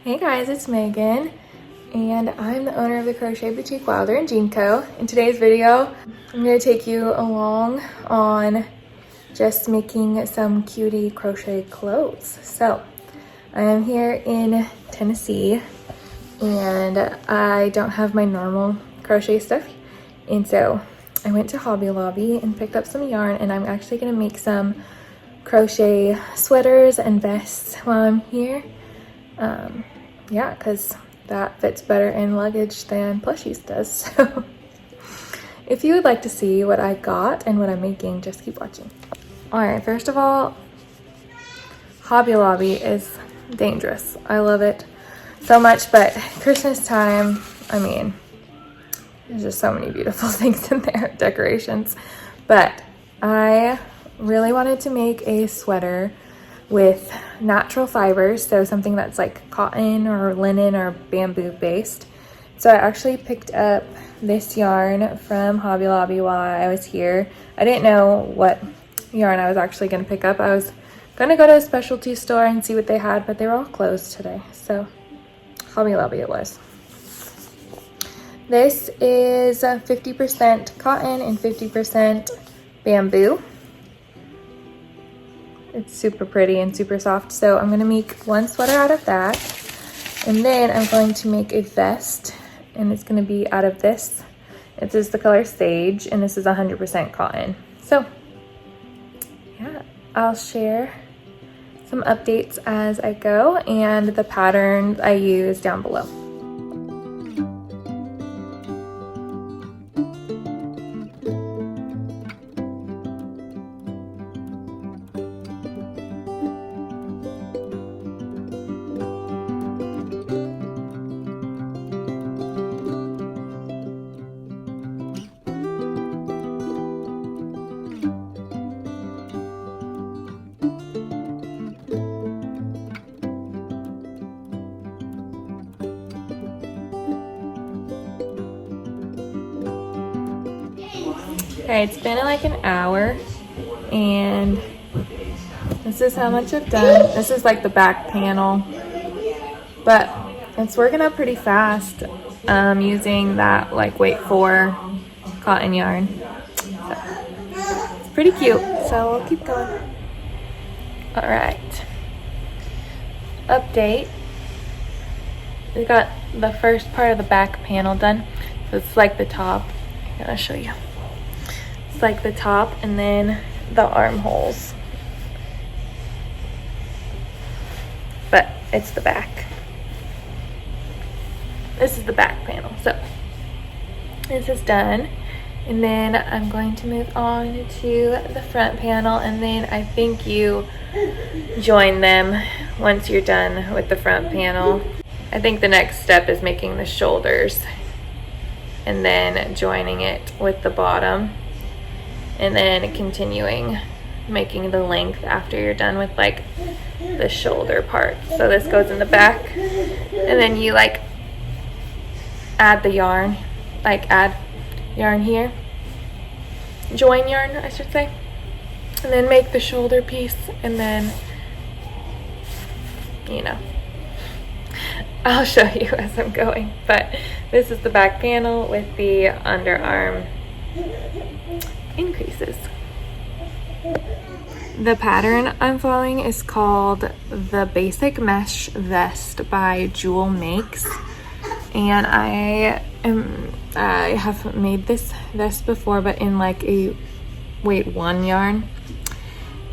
Hey guys, it's Megan, and I'm the owner of the Crochet Boutique Wilder and Jean Co. In today's video, I'm going to take you along on just making some cutie crochet clothes. So, I am here in Tennessee, and I don't have my normal crochet stuff, and so I went to Hobby Lobby and picked up some yarn, and I'm actually going to make some crochet sweaters and vests while I'm here. Yeah, because that fits better in luggage than plushies does. So if you would like to see what I got and what I'm making, just keep watching. All right, first of all, Hobby Lobby is dangerous. I love it so much, but Christmas time, I mean, there's just so many beautiful things in there, decorations. But I really wanted to make a sweater with natural fibers, so something that's like cotton or linen or bamboo based. So I actually picked up this yarn from Hobby Lobby while I was here. I didn't know what yarn I was actually going to pick up. I was going to go to a specialty store and see what they had, but they were all closed today, so Hobby Lobby it was. This is 50% cotton and 50% bamboo. It's super pretty and super soft. So I'm going to make one sweater out of that. And then I'm going to make a vest. And it's going to be out of this. It is the color Sage. And this is 100% cotton. So yeah, I'll share some updates as I go. And the patterns I use down below. Okay, it's been like an hour, and this is how much I've done. This is like the back panel, but it's working up pretty fast using that like weight 4 cotton yarn. So, it's pretty cute, so we'll keep going. All right, update. We got the first part of the back panel done. So it's like the top. I'm gonna show you. Like the top and then the armholes, but it's the back. This is the back panel. So this is done, and then I'm going to move on to the front panel, and then I think you join them once you're done with the front panel. I think the next step is making the shoulders and then joining it with the bottom, and then continuing making the length after you're done with like the shoulder part. So this goes in the back, and then you like add the yarn, like add yarn here, join yarn I should say, and then make the shoulder piece, and then, you know, I'll show you as I'm going. But this is the back panel with the underarm increases. The pattern I'm following is called the Basic Mesh Vest by Juuulmakes, and I have made this vest before, but in like a weight 1 yarn,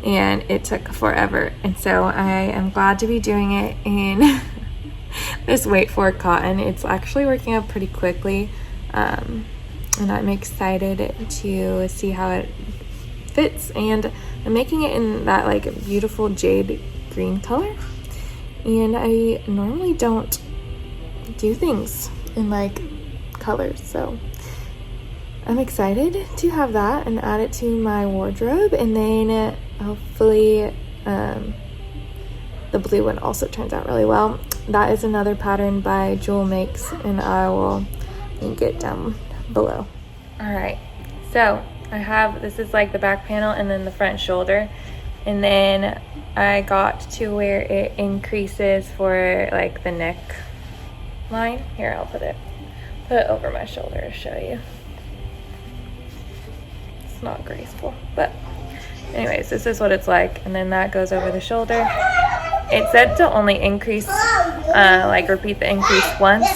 and it took forever, and so I am glad to be doing it in this weight 4 cotton. It's actually working up pretty quickly, and I'm excited to see how it fits, and I'm making it in that like beautiful jade green color, and I normally don't do things in like colors, so I'm excited to have that and add it to my wardrobe. And then hopefully the blue one also turns out really well. That is another pattern by Juuulmakes, and I will link it down below. All right, so I have, this is like the back panel and then the front shoulder, And then I got to where it increases for like the neck line. Here, I'll put it over my shoulder to show you. It's not graceful, but anyways, this is what it's like. And then that goes over the shoulder. It said to only increase, like repeat the increase once.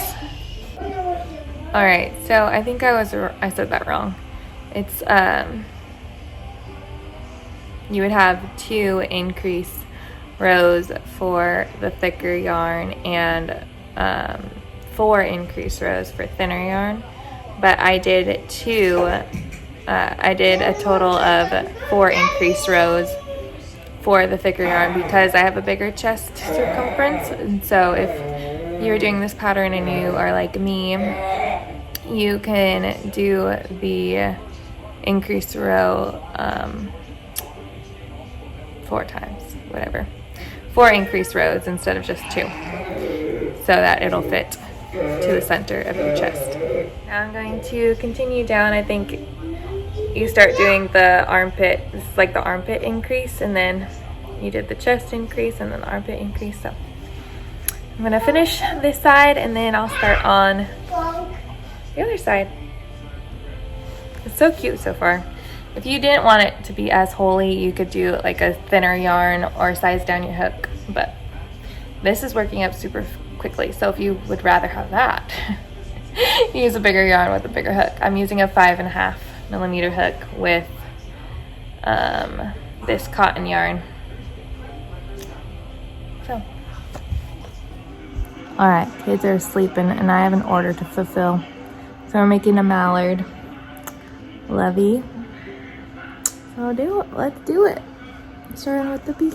All right, so I think I said that wrong. It's, you would have 2 increase rows for the thicker yarn and 4 increase rows for thinner yarn. But I did I did a total of 4 increase rows for the thicker yarn because I have a bigger chest circumference. And so if you're doing this pattern and you are like me, you can do the increase row 4 times, whatever. 4 increase rows instead of just 2, so that it'll fit to the center of your chest. Now I'm going to continue down. I think you start doing the armpit. This is like the armpit increase, and then you did the chest increase and then the armpit increase. So I'm gonna finish this side and then I'll start on the other side. It's so cute so far. If you didn't want it to be as holy, you could do like a thinner yarn or size down your hook, but this is working up super quickly. So if you would rather have that, use a bigger yarn with a bigger hook. I'm using a 5.5 millimeter hook with this cotton yarn. So, all right, kids are sleeping and I have an order to fulfill. So we're making a Mallard Lovey. So let's do it. Starting with the beak.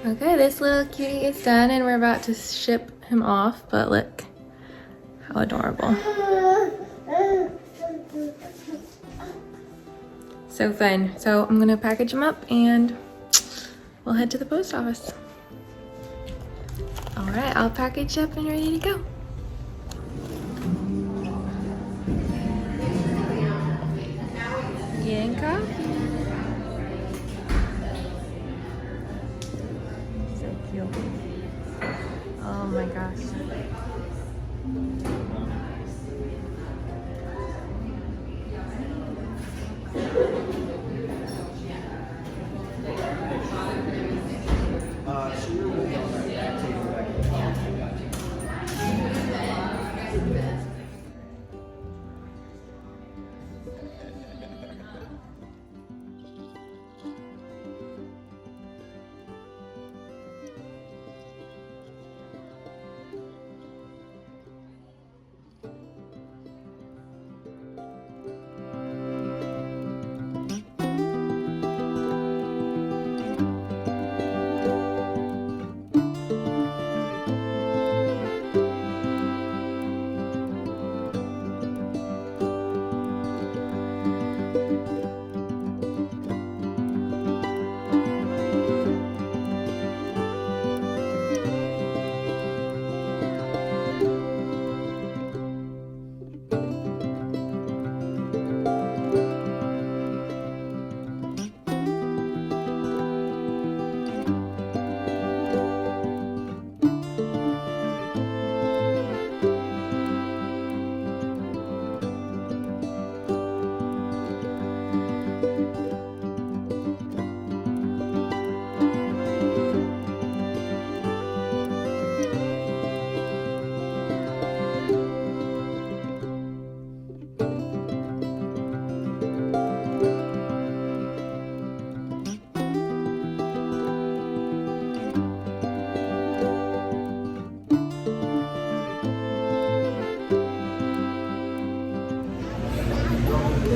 Okay, this little cutie is done and we're about to ship him off, but look how adorable. So fun. So I'm gonna package him up and we'll head to the post office. All right, I'll package up and ready to go. Getting coffee. Oh my gosh.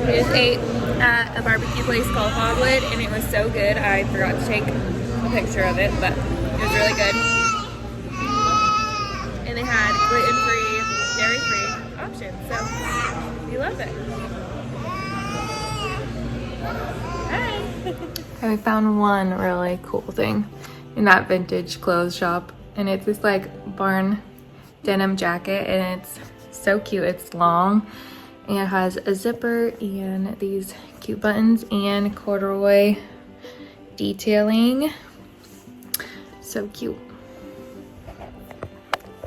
We just ate at a barbecue place called Hogwood, and it was so good. I forgot to take a picture of it, but it was really good. And they had gluten-free, dairy-free options, so we love it. Hi. I found one really cool thing in that vintage clothes shop, and it's this like barn denim jacket, and it's so cute. It's long and it has a zipper and these cute buttons and corduroy detailing. So cute.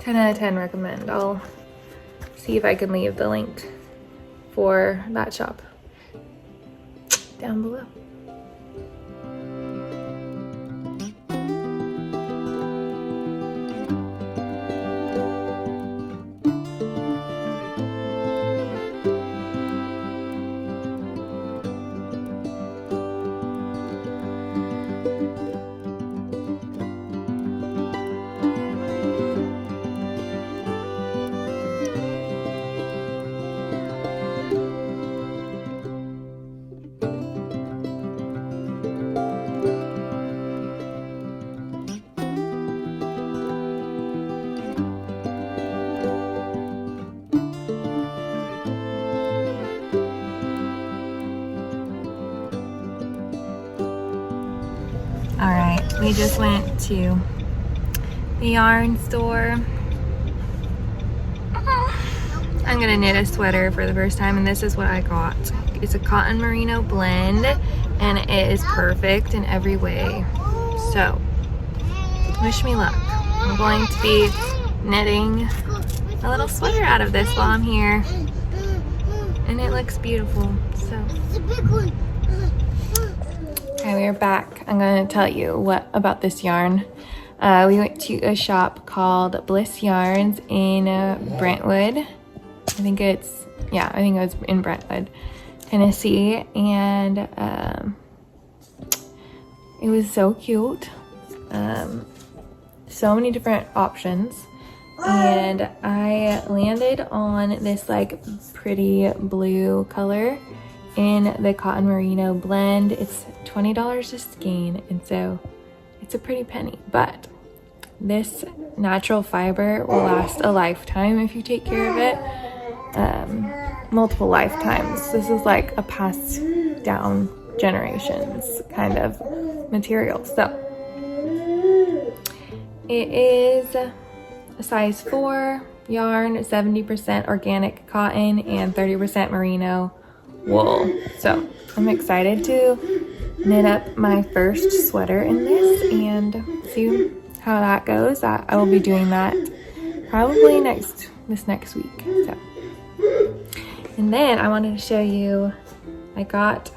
10 out of 10 recommend. I'll see if I can leave the link for that shop down below. All right, we just went to the yarn store. I'm gonna knit a sweater for the first time, and this is what I got. It's a cotton merino blend, and it is perfect in every way. So, wish me luck. I'm going to be knitting a little sweater out of this while I'm here, and it looks beautiful, so. Okay, we are back. I'm going to tell you what about this yarn. We went to a shop called Bliss Yarns in Brentwood. I think it was in Brentwood, Tennessee, and it was so cute. So many different options, and I landed on this like pretty blue color in the cotton merino blend. It's $20 a skein, and so it's a pretty penny, but this natural fiber will last a lifetime if you take care of it. Multiple lifetimes. This is like a passed down generations kind of material. So it is a size 4 yarn, 70% organic cotton and 30% merino wool. So I'm excited to knit up my first sweater in this and see how that goes. I will be doing that probably this next week. So, and then I wanted to show you, I got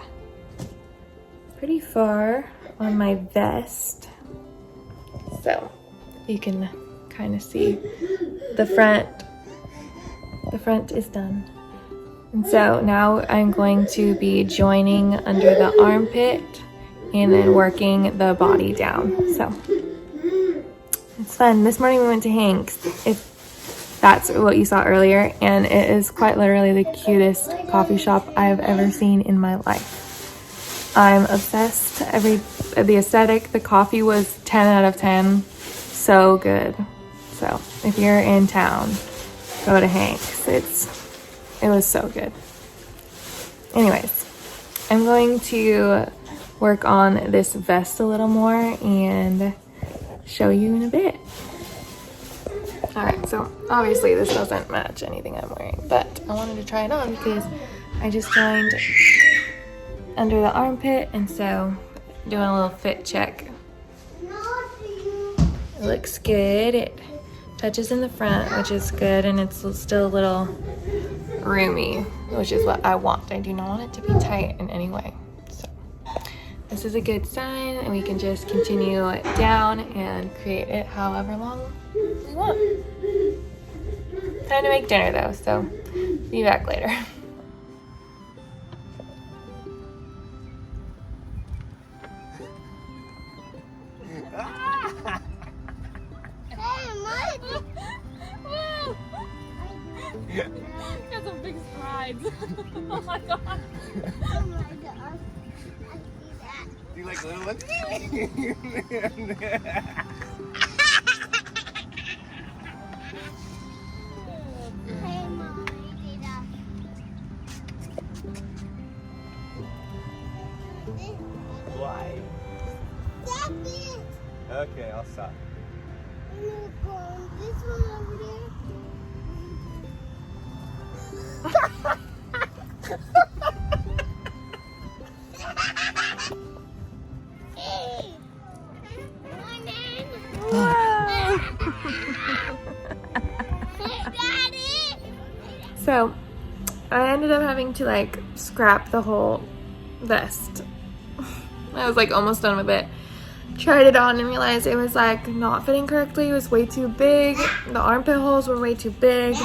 pretty far on my vest, so you can kind of see the front. The front is done. And so now I'm going to be joining under the armpit and then working the body down. So it's fun. This morning we went to Hank's, if that's what you saw earlier, and it is quite literally the cutest coffee shop I've ever seen in my life. I'm obsessed. The aesthetic, the coffee was 10 out of 10. So good. So if you're in town, go to Hank's. It was so good. Anyways, I'm going to work on this vest a little more and show you in a bit. All right, so obviously this doesn't match anything I'm wearing, but I wanted to try it on because I just joined under the armpit, and so doing a little fit check. It looks good. It touches in the front, which is good, and it's still a little roomy, which is what I want. I do not want it to be tight in any way. So this is a good sign, and we can just continue it down and create it however long we want. Time to make dinner though, so be back later. That's a big surprise. sides. Oh my god. Oh my god. I see that. Do you like little ones? Hey, Mom, I see that. Why? Stop it. Okay, I'll stop. I'm gonna go on this one over there. Hey! Morning! Whoa. Hey, Daddy! So I ended up having to like scrap the whole vest. I was like almost done with it. Tried it on and realized it was like not fitting correctly. It was way too big. The armpit holes were way too big.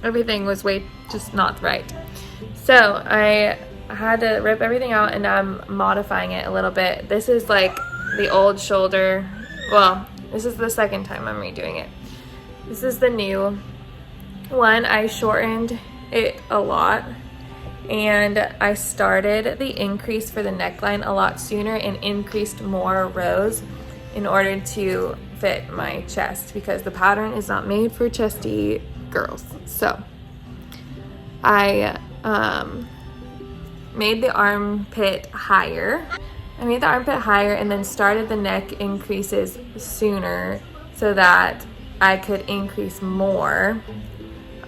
Everything was way just not right. So I had to rip everything out and I'm modifying it a little bit. This is like the old shoulder. Well, this is the second time I'm redoing it. This is the new one. I shortened it a lot and I started the increase for the neckline a lot sooner and increased more rows in order to fit my chest because the pattern is not made for chesty girls. So I made the armpit higher. I made the armpit higher and then started the neck increases sooner so that I could increase more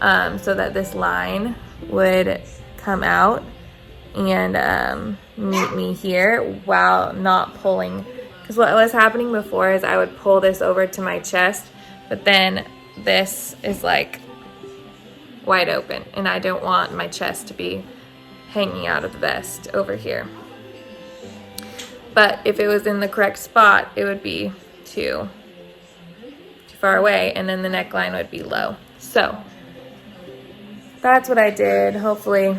so that this line would come out and meet me here while not pulling. Because what was happening before is I would pull this over to my chest, but then this is like wide open and I don't want my chest to be hanging out of the vest over here. But if it was in the correct spot, it would be too far away and then the neckline would be low. So that's what I did. Hopefully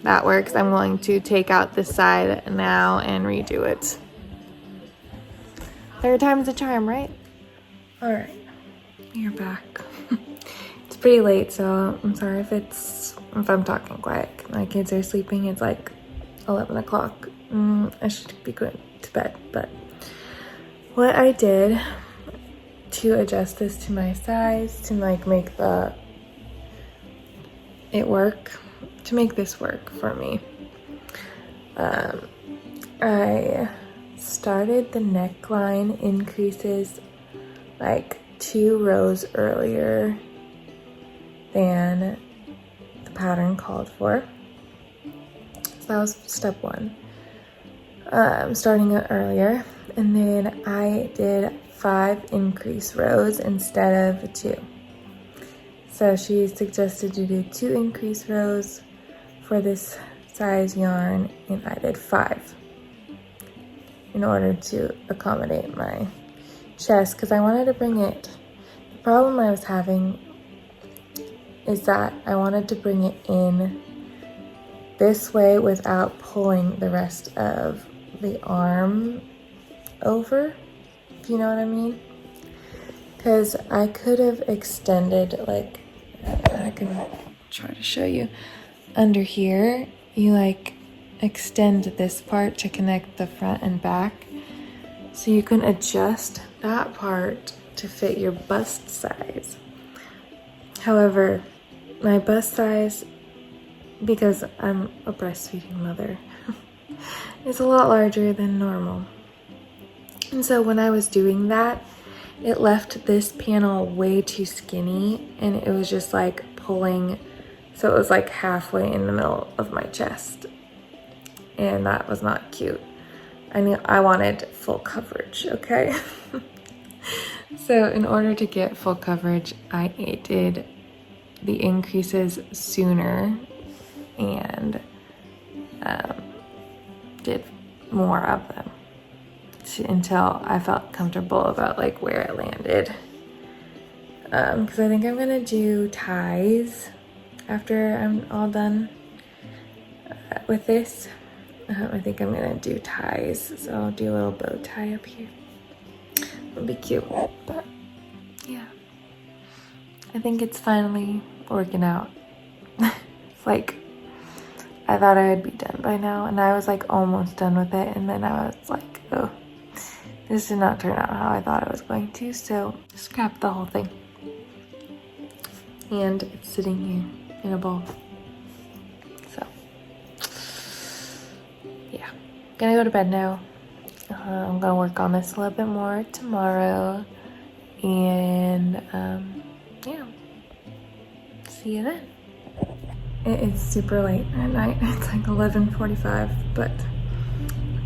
that works. I'm going to take out this side now and redo it. Third time's a charm, right? All right, you're back. It's pretty late, so I'm sorry if I'm talking quiet. My kids are sleeping. It's like 11 o'clock. I should be going to bed, but what I did to adjust this to my size, to like make it work, to make this work for me, I started the neckline increases like 2 rows earlier than the pattern called for. So that was step 1. Starting it earlier, and then I did 5 increase rows instead of 2. So she suggested to do 2 increase rows for this size yarn, and I did 5 in order to accommodate my chest because I wanted to bring it. The problem I was having is that I wanted to bring it in this way without pulling the rest of the arm over, if you know what I mean. Because I could have extended, like, I can try to show you. Under here, you like extend this part to connect the front and back. So you can adjust that part to fit your bust size. However, my bust size, because I'm a breastfeeding mother, is a lot larger than normal. And so when I was doing that, it left this panel way too skinny and it was just like pulling, so it was like halfway in the middle of my chest. And that was not cute. I mean, I wanted full coverage, okay? So in order to get full coverage, I did the increases sooner and did more of them until I felt comfortable about like where it landed. Because I think I'm gonna do ties after I'm all done with this. I think I'm gonna do ties, so I'll do a little bow tie up here. It'll be cute, but yeah. I think it's finally working out. Like, I thought I would be done by now, and I was like almost done with it, and then I was like, oh, this did not turn out how I thought it was going to, so scrapped the whole thing. And it's sitting here in a bowl. So, yeah, gonna go to bed now. I'm gonna work on this a little bit more tomorrow, and yeah, see you then. It is super late at night. It's like 11:45, but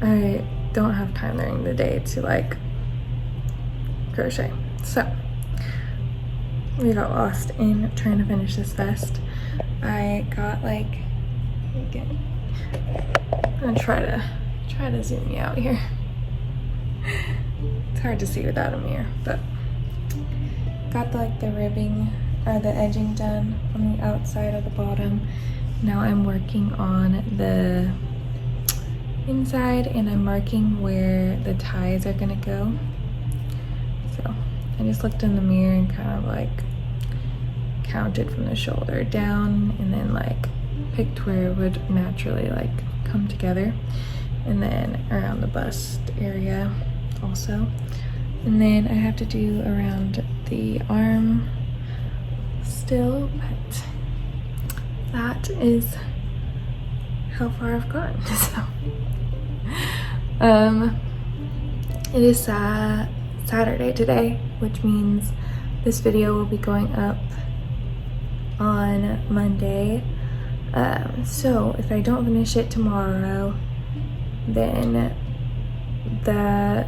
I don't have time during the day to like crochet. So we got lost in trying to finish this vest. I got like, again, I'm gonna try to zoom you out here. It's hard to see without a mirror, but got like the ribbing or the edging done on the outside of the bottom. Now I'm working on the inside, and I'm marking where the ties are gonna go. So I just looked in the mirror and kind of like counted from the shoulder down, and then like picked where it would naturally like come together, and then around the bust area also. And then I have to do around the arm still, but that is how far I've gotten. So it is Saturday today, which means this video will be going up on Monday. So if I don't finish it tomorrow, then the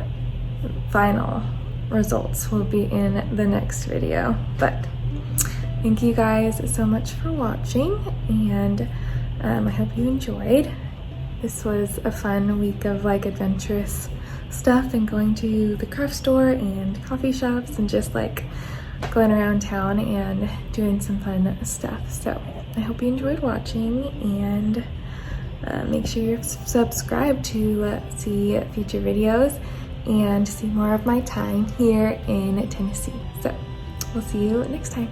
final results will be in the next video. But thank you guys so much for watching, and I hope you enjoyed. This was a fun week of like adventurous stuff and going to the craft store and coffee shops and just like going around town and doing some fun stuff. So I hope you enjoyed watching, and make sure you're subscribed to see future videos and see more of my time here in Tennessee. So we'll see you next time.